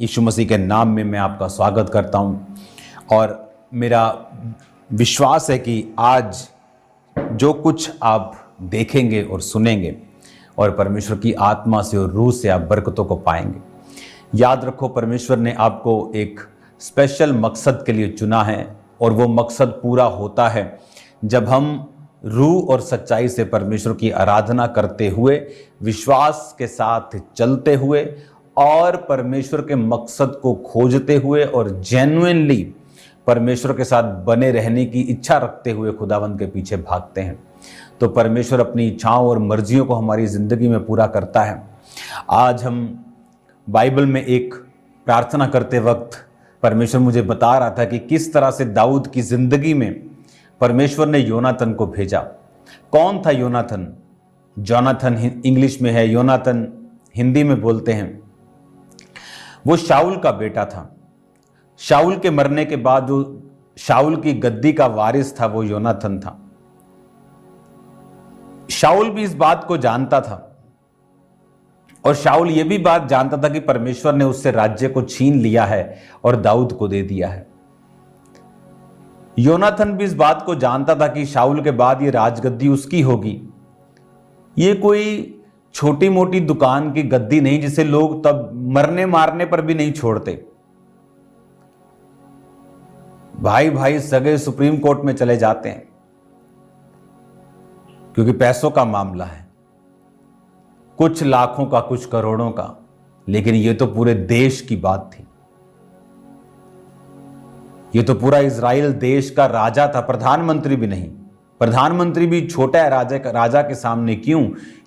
यीशु मसीह के नाम में मैं आपका स्वागत करता हूं और मेरा विश्वास है कि आज जो कुछ आप देखेंगे और सुनेंगे और परमेश्वर की आत्मा से और रूह से आप बरकतों को पाएंगे। याद रखो, परमेश्वर ने आपको एक स्पेशल मकसद के लिए चुना है और वो मकसद पूरा होता है जब हम रूह और सच्चाई से परमेश्वर की आराधना करते हुए, विश्वास के साथ चलते हुए और परमेश्वर के मकसद को खोजते हुए और जेन्युइनली परमेश्वर के साथ बने रहने की इच्छा रखते हुए खुदावंद के पीछे भागते हैं। तो परमेश्वर अपनी इच्छाओं और मर्जियों को हमारी ज़िंदगी में पूरा करता है। आज हम बाइबल में एक प्रार्थना करते वक्त परमेश्वर मुझे बता रहा था कि किस तरह से दाऊद की ज़िंदगी में परमेश्वर ने योनातन को भेजा। कौन था योनातन? जोनाथन इंग्लिश में है, योनातन हिंदी में बोलते हैं। वो शाऊल का बेटा था। शाऊल के मरने के बाद जो शाऊल की गद्दी का वारिस था वो योनाथन था। शाऊल भी इस बात को जानता था और शाऊल ये भी बात जानता था कि परमेश्वर ने उससे राज्य को छीन लिया है और दाऊद को दे दिया है। योनाथन भी इस बात को जानता था कि शाऊल के बाद ये राजगद्दी उसकी होगी। ये कोई छोटी मोटी दुकान की गद्दी नहीं जिसे लोग तब मरने मारने पर भी नहीं छोड़ते। भाई भाई सगे सुप्रीम कोर्ट में चले जाते हैं क्योंकि पैसों का मामला है, कुछ लाखों का, कुछ करोड़ों का। लेकिन ये तो पूरे देश की बात थी। ये तो पूरा इजराइल देश का राजा था, प्रधानमंत्री भी नहीं। प्रधानमंत्री भी छोटा है राजा के सामने। क्यों?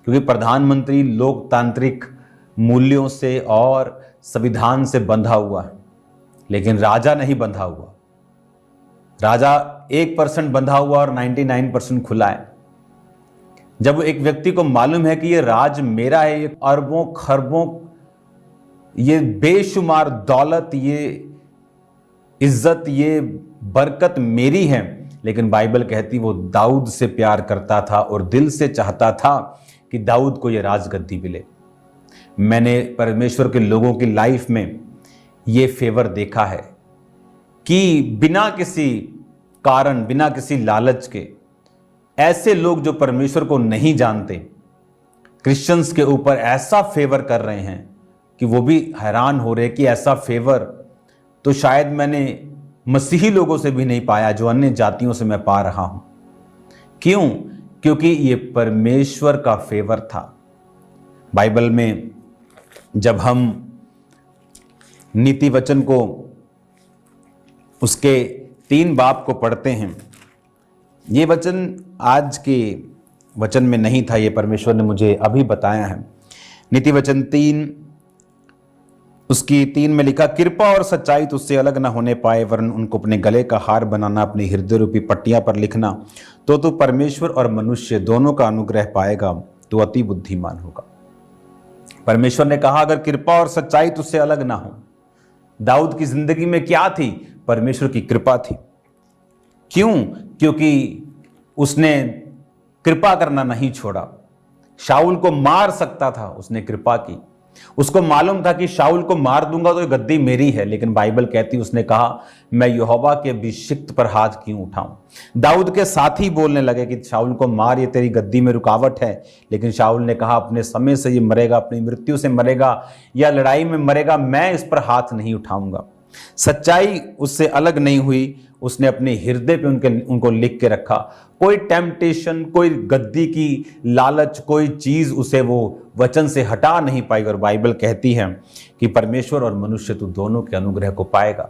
क्योंकि प्रधानमंत्री लोकतांत्रिक मूल्यों से और संविधान से बंधा हुआ है, लेकिन राजा नहीं बंधा हुआ। राजा 1% बंधा हुआ और 99% खुला है। जब एक व्यक्ति को मालूम है कि ये राज मेरा है, ये अरबों खरबों, ये बेशुमार दौलत, ये इज्जत, ये बरकत मेरी है, लेकिन बाइबल कहती वो दाऊद से प्यार करता था और दिल से चाहता था कि दाऊद को ये राजगद्दी मिले। मैंने परमेश्वर के लोगों की लाइफ में ये फेवर देखा है कि बिना किसी कारण, बिना किसी लालच के, ऐसे लोग जो परमेश्वर को नहीं जानते क्रिश्चियंस के ऊपर ऐसा फेवर कर रहे हैं कि वो भी हैरान हो रहे कि ऐसा फेवर तो शायद मैंने मसीही लोगों से भी नहीं पाया जो अन्य जातियों से मैं पा रहा हूं। क्यों? क्योंकि ये परमेश्वर का फेवर था। बाइबल में जब हम नीति वचन को, उसके 3 बाब को पढ़ते हैं, ये वचन आज के वचन में नहीं था, ये परमेश्वर ने मुझे अभी बताया है। नीति वचन 3 उसकी 3 में लिखा, कृपा और सच्चाई तुझसे अलग न होने पाए, वरन उनको अपने गले का हार बनाना, अपनी हृदय रूपी पट्टियां पर लिखना, तो तू परमेश्वर और मनुष्य दोनों का अनुग्रह पाएगा, तो अति बुद्धिमान होगा। परमेश्वर ने कहा अगर कृपा और सच्चाई तुझसे अलग ना हो। दाऊद की जिंदगी में क्या थी? परमेश्वर की कृपा थी। क्यों? क्योंकि उसने कृपा करना नहीं छोड़ा। शाऊल को मार सकता था, उसने कृपा की। उसको मालूम था कि शाऊल को मार दूंगा तो ये गद्दी मेरी है, लेकिन बाइबल कहती उसने कहा मैं यहोवा के अभिषिक्त पर हाथ क्यों उठाऊं। दाऊद के साथी बोलने लगे कि शाऊल को मार, ये तेरी गद्दी में रुकावट है, लेकिन शाऊल ने कहा अपने समय से ये मरेगा, अपनी मृत्यु से मरेगा या लड़ाई में मरेगा, मैं इस पर हाथ नहीं उठाऊंगा। सच्चाई उससे अलग नहीं हुई, उसने अपने हृदय पे उनको लिख के रखा। कोई टेम्पटेशन, कोई गद्दी की लालच, कोई चीज उसे वो वचन से हटा नहीं पाई। और बाइबल कहती है कि परमेश्वर और मनुष्य तू दोनों के अनुग्रह को पाएगा।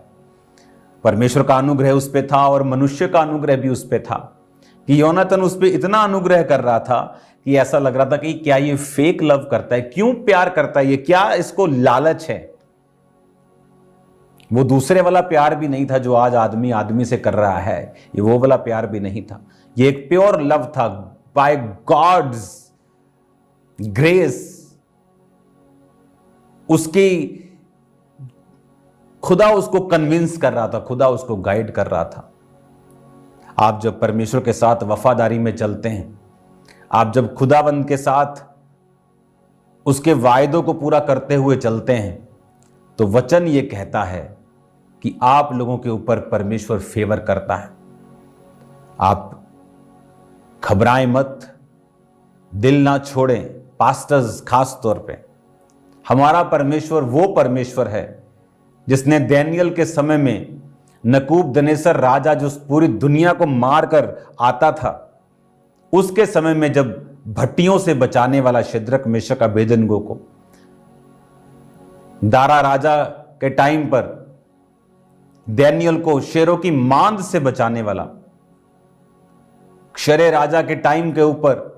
परमेश्वर का अनुग्रह उस पे था और मनुष्य का अनुग्रह भी उस पे था कि योनातन उस पे इतना अनुग्रह कर रहा था कि ऐसा लग रहा था कि क्या ये फेक लव करता है, क्यों प्यार करता है, ये क्या इसको लालच है। वो दूसरे वाला प्यार भी नहीं था जो आज आदमी आदमी से कर रहा है, ये वो वाला प्यार भी नहीं था। ये एक प्योर लव था बाय गॉड्स ग्रेस। उसकी खुदा उसको कन्विंस कर रहा था, खुदा उसको गाइड कर रहा था। आप जब परमेश्वर के साथ वफादारी में चलते हैं, आप जब खुदाबंद के साथ उसके वायदों को पूरा करते हुए चलते हैं, तो वचन ये कहता है कि आप लोगों के ऊपर परमेश्वर फेवर करता है। आप घबराएं मत, दिल ना छोड़ें। पास्टर्स खास तौर पे, हमारा परमेश्वर वो परमेश्वर है जिसने दानियेल के समय में नबूकदनेस्सर राजा जो पूरी दुनिया को मारकर आता था, उसके समय में जब भट्टियों से बचाने वाला शद्रक मेशक अबेदनगो को, दारा राजा के टाइम पर दानियेल को शेरों की मांद से बचाने वाला, क्षरे राजा के टाइम के ऊपर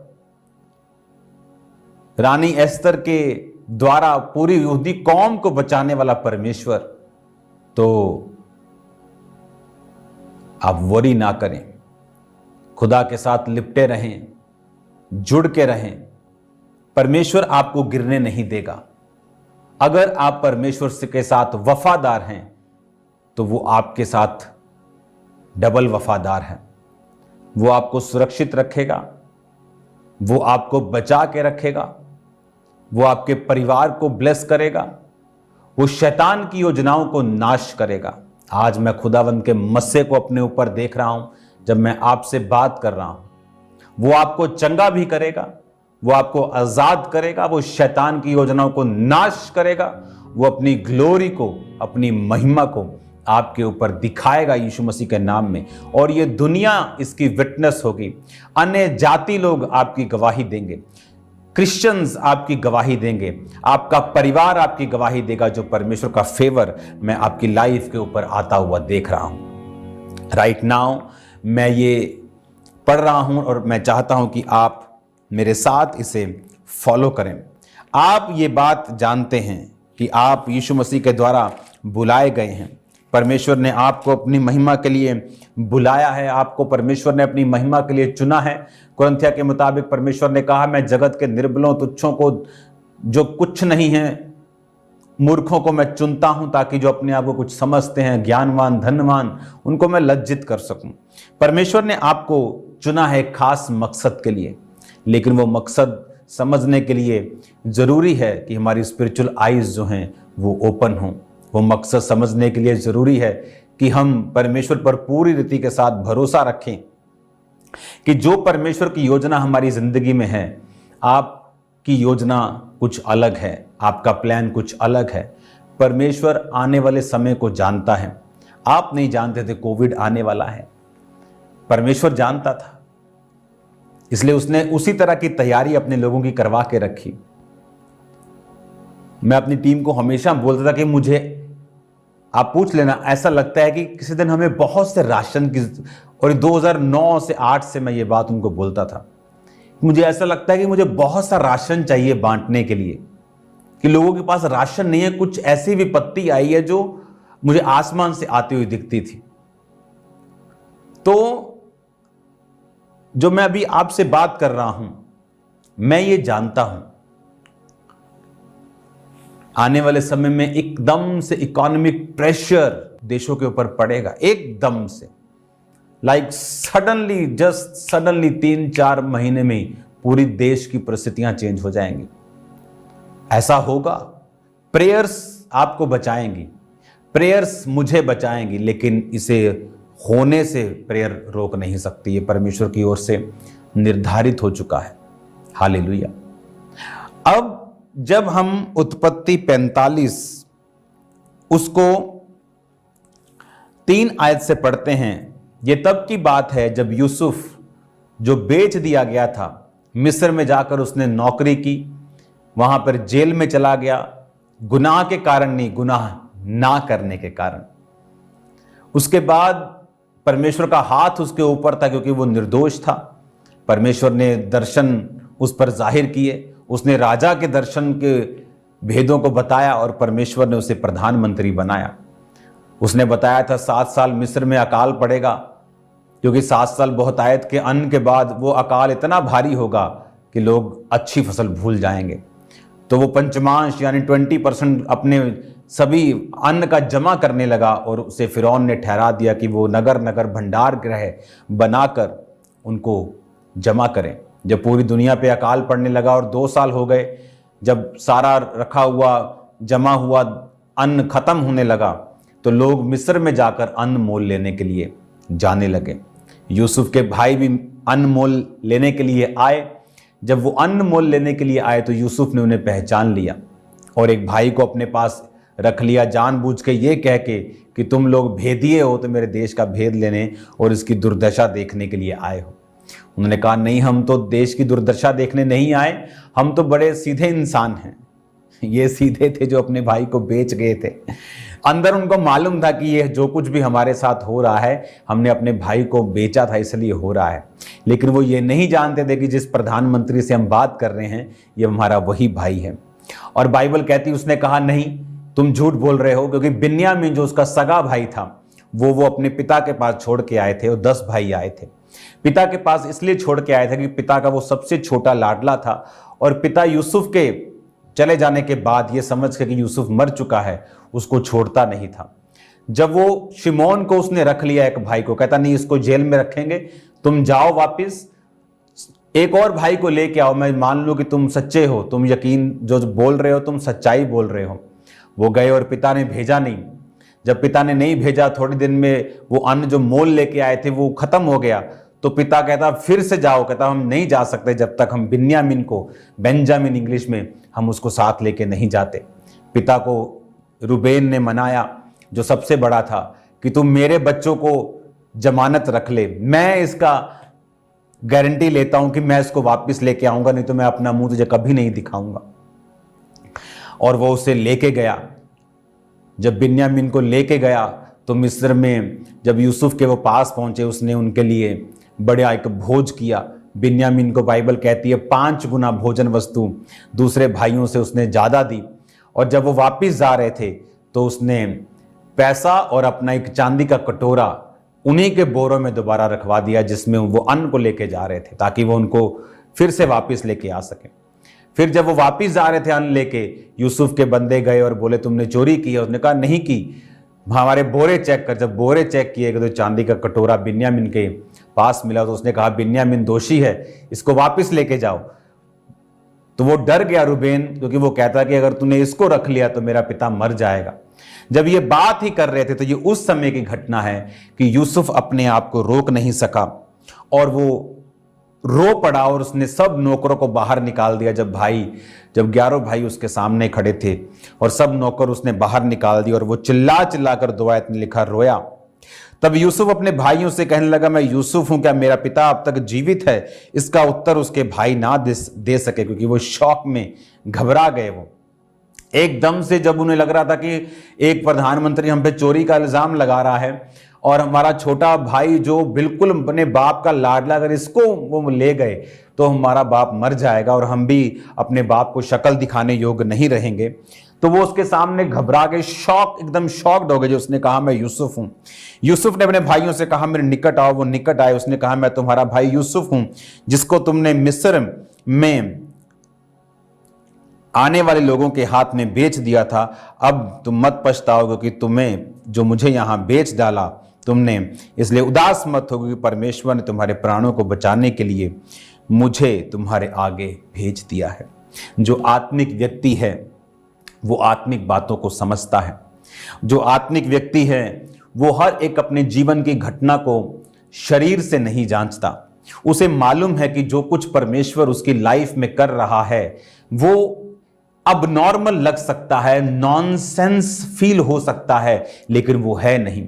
रानी एस्तर के द्वारा पूरी यहूदी कौम को बचाने वाला परमेश्वर, तो आप वरी ना करें, खुदा के साथ लिपटे रहें, जुड़ के रहें। परमेश्वर आपको गिरने नहीं देगा। अगर आप परमेश्वर के साथ वफादार हैं तो वो आपके साथ डबल वफादार है। वो आपको सुरक्षित रखेगा, वो आपको बचा के रखेगा, वो आपके परिवार को ब्लेस करेगा, वो शैतान की योजनाओं को नाश करेगा। आज मैं खुदावंद के मस्से को अपने ऊपर देख रहा हूं जब मैं आपसे बात कर रहा हूं। वो आपको चंगा भी करेगा, वो आपको आजाद करेगा, वो शैतान की योजनाओं को नाश करेगा, वो अपनी ग्लोरी को, अपनी महिमा को आपके ऊपर दिखाएगा यीशु मसीह के नाम में। और ये दुनिया इसकी विटनेस होगी। अन्य जाति लोग आपकी गवाही देंगे, क्रिश्चियंस आपकी गवाही देंगे, आपका परिवार आपकी गवाही देगा, जो परमेश्वर का फेवर मैं आपकी लाइफ के ऊपर आता हुआ देख रहा हूं। राइट नाउ मैं ये पढ़ रहा हूं और मैं चाहता हूं कि आप मेरे साथ इसे फॉलो करें। आप ये बात जानते हैं कि आप यीशु मसीह के द्वारा बुलाए गए हैं। परमेश्वर ने आपको अपनी महिमा के लिए बुलाया है, आपको परमेश्वर ने अपनी महिमा के लिए चुना है। कुरिन्थियों के मुताबिक परमेश्वर ने कहा, मैं जगत के निर्बलों, तुच्छों को, जो कुछ नहीं है, मूर्खों को मैं चुनता हूं ताकि जो अपने आप को कुछ समझते हैं, ज्ञानवान, धनवान, उनको मैं लज्जित कर सकूं। परमेश्वर ने आपको चुना है खास मकसद के लिए, लेकिन वो मकसद समझने के लिए जरूरी है कि हमारी स्पिरिचुअल आईज जो हैं वो ओपन हों। वो मकसद समझने के लिए जरूरी है कि हम परमेश्वर पर पूरी रीति के साथ भरोसा रखें कि जो परमेश्वर की योजना हमारी जिंदगी में है, आपकी योजना कुछ अलग है, आपका प्लान कुछ अलग है। परमेश्वर आने वाले समय को जानता है। आप नहीं जानते थे कोविड आने वाला है, परमेश्वर जानता था, इसलिए उसने उसी तरह की तैयारी अपने लोगों की करवा के रखी। मैं अपनी टीम को हमेशा बोलता था कि मुझे, आप पूछ लेना, ऐसा लगता है कि किसी दिन हमें बहुत से राशन की, और 2009 से 8 से मैं ये बात उनको बोलता था, मुझे ऐसा लगता है कि मुझे बहुत सा राशन चाहिए बांटने के लिए, कि लोगों के पास राशन नहीं है। कुछ ऐसी विपत्ति आई है जो मुझे आसमान से आती हुई दिखती थी। तो जो मैं अभी आपसे बात कर रहा हूं, मैं ये जानता हूं आने वाले समय में एकदम से इकोनॉमिक प्रेशर देशों के ऊपर पड़ेगा, एकदम से, लाइक सडनली, जस्ट सडनली 3-4 महीने में पूरी देश की परिस्थितियां चेंज हो जाएंगी। ऐसा होगा। प्रेयर्स आपको बचाएंगी, प्रेयर्स मुझे बचाएंगी, लेकिन इसे होने से प्रेयर रोक नहीं सकती। ये परमेश्वर की ओर से निर्धारित हो चुका है। हालेलुया। अब जब हम उत्पत्ति 45 उसको 3 आयत से पढ़ते हैं, ये तब की बात है जब यूसुफ, जो बेच दिया गया था, मिस्र में जाकर उसने नौकरी की, वहां पर जेल में चला गया, गुनाह के कारण नहीं, गुनाह ना करने के कारण। उसके बाद परमेश्वर का हाथ उसके ऊपर था क्योंकि वो निर्दोष था। परमेश्वर ने दर्शन उस पर जाहिर किए, उसने राजा के दर्शन के भेदों को बताया और परमेश्वर ने उसे प्रधानमंत्री बनाया। उसने बताया था 7 साल मिस्र में अकाल पड़ेगा, क्योंकि 7 साल बहुतायत के अन्न के बाद वो अकाल इतना भारी होगा कि लोग अच्छी फसल भूल जाएंगे। तो वो पंचमांश यानी 20% अपने सभी अन्न का जमा करने लगा और उसे फिरौन ने ठहरा दिया कि वो नगर नगर भंडार गृह बनाकर उनको जमा करें। जब पूरी दुनिया पे अकाल पड़ने लगा और 2 साल हो गए, जब सारा रखा हुआ जमा हुआ अन्न खत्म होने लगा तो लोग मिस्र में जाकर अन्न मोल लेने के लिए जाने लगे। यूसुफ के भाई भी अन्न मोल लेने के लिए आए। जब वो अन्न मोल लेने के लिए आए तो यूसुफ ने उन्हें पहचान लिया और एक भाई को अपने पास रख लिया, जानबूझ के ये कह के कि तुम लोग भेदिए हो, तो मेरे देश का भेद लेने और इसकी दुर्दशा देखने के लिए आए हो। उन्होंने कहा नहीं, हम तो देश की दुर्दशा देखने नहीं आए, हम तो बड़े सीधे इंसान हैं। ये सीधे थे जो अपने भाई को बेच गए थे। अंदर उनको मालूम था कि ये जो कुछ भी हमारे साथ हो रहा है, हमने अपने भाई को बेचा था इसलिए हो रहा है। लेकिन वो ये नहीं जानते थे कि जिस प्रधानमंत्री से हम बात कर रहे हैं ये हमारा वही भाई है। और बाइबल कहती है उसने कहा नहीं, तुम झूठ बोल रहे हो, क्योंकि बिन्यामीन जो उसका सगा भाई था वो अपने पिता के पास छोड़ के आए थे और 10 भाई आए थे। पिता के पास इसलिए छोड़ के आए थे कि पिता का वो सबसे छोटा लाडला था और पिता यूसुफ के चले जाने के बाद ये समझ के कि यूसुफ मर चुका है उसको छोड़ता नहीं था। जब वो शिमोन को उसने रख लिया, एक भाई को, कहता नहीं इसको जेल में रखेंगे, तुम जाओ वापिस एक और भाई को लेके आओ, मैं मान लूं कि तुम सच्चे हो, तुम यकीन जो बोल रहे हो तुम सच्चाई बोल रहे हो। वो गए और पिता ने भेजा नहीं। जब पिता ने नहीं भेजा, थोड़ी दिन में वो अन्न जो मोल लेके आए थे वो खत्म हो गया। तो पिता कहता फिर से जाओ, कहता हम नहीं जा सकते जब तक हम बिन्यामीन को, बेंजामिन इंग्लिश में, हम उसको साथ लेके नहीं जाते। पिता को रूबेन ने मनाया जो सबसे बड़ा था कि तुम मेरे बच्चों को जमानत रख ले, मैं इसका गारंटी लेता हूं कि मैं इसको वापस लेके आऊंगा, नहीं तो मैं अपना मुंह तुझे कभी नहीं दिखाऊंगा। और वो उसे लेके गया। जब बिन्यामीन को लेके गया तो मिस्र में जब यूसुफ के वो पास पहुंचे उसने उनके लिए बड़ा एक भोज किया। बिन्यामीन को बाइबल कहती है 5 गुना भोजन वस्तु दूसरे भाइयों से उसने ज़्यादा दी। और जब वो वापस जा रहे थे तो उसने पैसा और अपना एक चांदी का कटोरा उन्हीं के बोरों में दोबारा रखवा दिया जिसमें वो अन्न को लेके जा रहे थे, ताकि वो उनको फिर से वापस लेके आ सके। फिर जब वो वापस जा रहे थे अन्न लेके, यूसुफ के बंदे गए और बोले तुमने चोरी की है? उसने कहा नहीं की, हमारे बोरे चेक कर। जब बोरे चेक किए गए तो चांदी का कटोरा बिन्यामीन के पास मिला। तो उसने कहा बिन्यामीन दोषी है, इसको वापस लेके जाओ। तो वो डर गया रूबेन, क्योंकि वो कहता कि अगर तूने इसको रख लिया तो मेरा पिता मर जाएगा। जब ये बात ही कर रहे थे तो ये उस समय की घटना है कि यूसुफ अपने आप को रोक नहीं सका और वो रो पड़ा और उसने सब नौकरों को बाहर निकाल दिया। जब 11 भाई उसके सामने खड़े थे और सब नौकर उसने बाहर निकाल दिया और वो चिल्ला चिल्ला कर दुआयत में लिखा रोया। तब यूसुफ अपने भाइयों से कहने लगा मैं यूसुफ हूं, क्या मेरा पिता अब तक जीवित है? इसका उत्तर उसके भाई ना दे सके, क्योंकि वो शौक में घबरा गए। वो एकदम से जब उन्हें लग रहा था कि एक प्रधानमंत्री हम पे चोरी का इल्जाम लगा रहा है और हमारा छोटा भाई जो बिल्कुल अपने बाप का लाडला, अगर इसको वो ले गए तो हमारा बाप मर जाएगा और हम भी अपने बाप को शक्ल दिखाने योग्य नहीं रहेंगे। तो वो उसके सामने घबरा गए, एकदम शॉक्ड हो गए। जो उसने कहा मैं यूसुफ हूं। यूसुफ ने अपने भाइयों से कहा मेरे निकट आओ। वो निकट आए। उसने कहा मैं तुम्हारा भाई यूसुफ हूं, जिसको तुमने मिस्र में आने वाले लोगों के हाथ में बेच दिया था। अब तुम मत पछताओ, क्योंकि तुम्हें जो मुझे यहां बेच डाला तुमने, इसलिए उदास मत हो, क्योंकि परमेश्वर ने तुम्हारे प्राणों को बचाने के लिए मुझे तुम्हारे आगे भेज दिया है। जो आत्मिक व्यक्ति है वो आत्मिक बातों को समझता है। जो आत्मिक व्यक्ति है वो हर एक अपने जीवन की घटना को शरीर से नहीं जांचता। उसे मालूम है कि जो कुछ परमेश्वर उसकी लाइफ में कर रहा है वो अब नॉर्मल लग सकता है, नॉनसेंस फील हो सकता है, लेकिन वो है नहीं।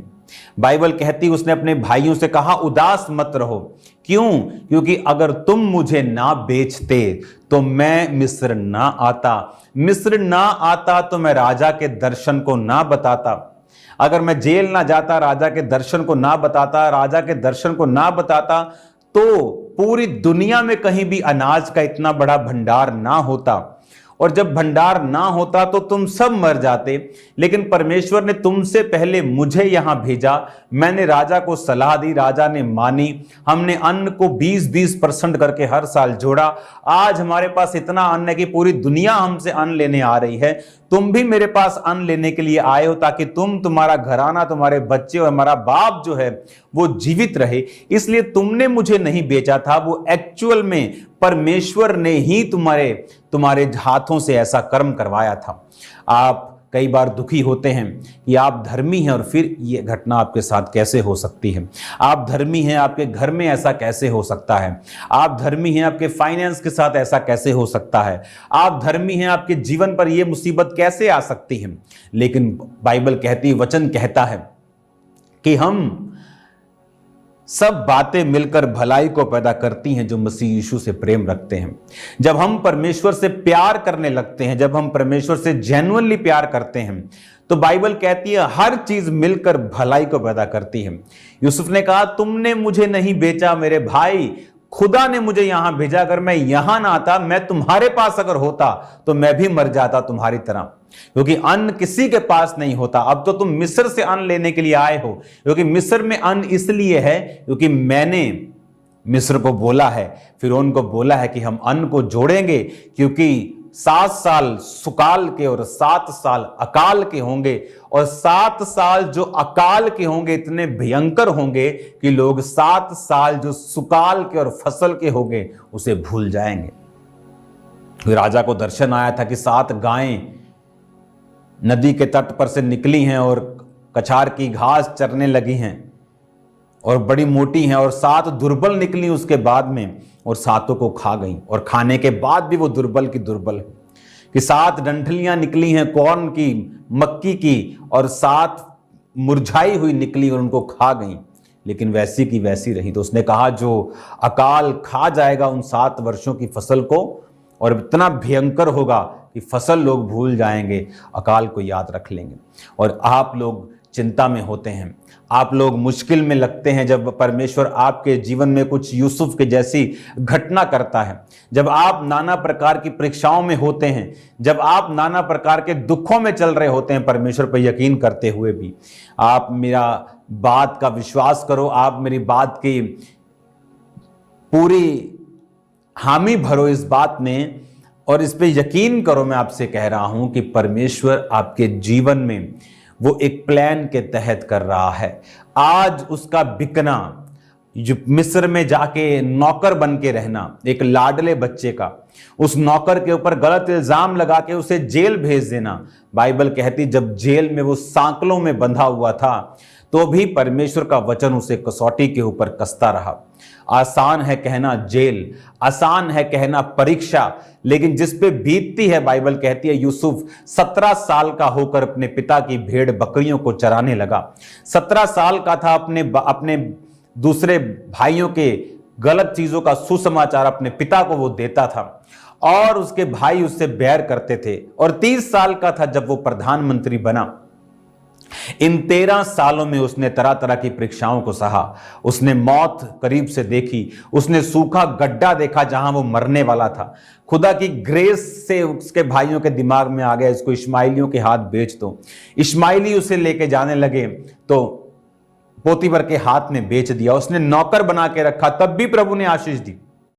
बाइबल कहती उसने अपने भाइयों से कहा उदास मत रहो। क्यों? क्योंकि अगर तुम मुझे ना बेचते तो मैं मिस्र ना आता तो मैं राजा के दर्शन को ना बताता। अगर मैं जेल ना जाता, राजा के दर्शन को ना बताता, तो पूरी दुनिया में कहीं भी अनाज का इतना बड़ा भंडार ना होता। और जब भंडार ना होता तो तुम सब मर जाते। लेकिन परमेश्वर ने तुमसे पहले मुझे यहां भेजा। मैंने राजा को सलाह दी, राजा ने मानी। हमने अन्न को 20% करके हर साल जोड़ा। आज हमारे पास इतना अन्न है कि पूरी दुनिया हमसे अन्न लेने आ रही है। तुम भी मेरे पास अन्न लेने के लिए आए हो ताकि तुम्हारा घराना, तुम्हारे बच्चे और हमारा बाप जो है वो जीवित रहे। इसलिए तुमने मुझे नहीं बेचा था, वो एक्चुअल में परमेश्वर ने ही तुम्हारे हाथों से ऐसा कर्म करवाया था। आप कई बार दुखी होते हैं कि आप धर्मी हैं और फिर ये घटना आपके साथ कैसे हो सकती है। आप धर्मी हैं, आपके घर में ऐसा कैसे हो सकता है। आप धर्मी हैं, आपके फाइनेंस के साथ ऐसा कैसे हो सकता है। आप धर्मी हैं, आपके जीवन पर यह मुसीबत कैसे आ सकती है। लेकिन बाइबल कहती, वचन कहता है कि हम सब बातें मिलकर भलाई को पैदा करती हैं जो मसीह यीशु से प्रेम रखते हैं। जब हम परमेश्वर से प्यार करने लगते हैं, जब हम परमेश्वर से जेन्युइनली प्यार करते हैं, तो बाइबल कहती है हर चीज मिलकर भलाई को पैदा करती है। यूसुफ ने कहा, तुमने मुझे नहीं बेचा मेरे भाई, खुदा ने मुझे यहां भेजा। अगर मैं यहां ना आता, मैं तुम्हारे पास अगर होता तो मैं भी मर जाता तुम्हारी तरह, क्योंकि अन्न किसी के पास नहीं होता। अब तो तुम मिस्र से अन्न लेने के लिए आए हो, क्योंकि मिस्र में अन्न इसलिए है क्योंकि मैंने मिस्र को बोला है, फिरौन को बोला है कि हम अन्न को जोड़ेंगे, क्योंकि 7 साल सुकाल के और 7 साल अकाल के होंगे, और 7 साल जो अकाल के होंगे इतने भयंकर होंगे कि लोग 7 साल जो सुकाल के और फसल के होंगे उसे भूल जाएंगे। राजा को दर्शन आया था कि 7 गायें नदी के तट पर से निकली हैं और कछार की घास चरने लगी हैं और बड़ी मोटी हैं, और 7 दुर्बल निकली उसके बाद में और 7 को खा गई, और खाने के बाद भी वो दुर्बल की दुर्बल है। कि 7 डंठलियां निकली हैं कॉर्न की, मक्की की, और 7 मुरझाई हुई निकली और उनको खा गई, लेकिन वैसी की वैसी रही। तो उसने कहा जो अकाल खा जाएगा उन 7 वर्षों की फसल को, और इतना भयंकर होगा कि फसल लोग भूल जाएंगे, अकाल को याद रख लेंगे। और आप लोग चिंता में होते हैं, आप लोग मुश्किल में लगते हैं जब परमेश्वर आपके जीवन में कुछ यूसुफ के जैसी घटना करता है। जब आप नाना प्रकार की परीक्षाओं में होते हैं, जब आप नाना प्रकार के दुखों में चल रहे होते हैं परमेश्वर पर यकीन करते हुए भी, आप मेरा बात का विश्वास करो, आप मेरी बात की पूरी हामी भरो इस बात में, और इस पे यकीन करो। मैं आपसे कह रहा हूं कि परमेश्वर आपके जीवन में वो एक प्लान के तहत कर रहा है। आज उसका बिकना, जो मिस्र में जाके नौकर बन के रहना, एक लाडले बच्चे का, उस नौकर के ऊपर गलत इल्जाम लगा के उसे जेल भेज देना। बाइबल कहती जब जेल में वो सांकलों में बंधा हुआ था तो भी परमेश्वर का वचन उसे कसौटी के ऊपर कसता रहा। आसान है कहना जेल, आसान है कहना परीक्षा, लेकिन जिस पे बीतती है, बाइबल कहती है यूसुफ 17 साल का होकर अपने पिता की भेड़ बकरियों को चराने लगा। 17 साल का था, अपने दूसरे भाइयों के गलत चीजों का सुसमाचार अपने पिता को वो देता था, और उसके भाई उससे बैर करते थे। और 30 साल का था जब वो प्रधानमंत्री बना। इन 13 सालों में उसने तरह तरह की परीक्षाओं को सहा, उसने मौत करीब से देखी, उसने सूखा गड्ढा देखा जहां वो मरने वाला था। खुदा की ग्रेस से उसके भाइयों के दिमाग में आ गया इसको इश्माइलियों के हाथ बेच दो। इश्माइली उसे लेके जाने लगे तो पोतीफर के हाथ में बेच दिया, उसने नौकर बना के रखा, तब भी प्रभु ने आशीष दी।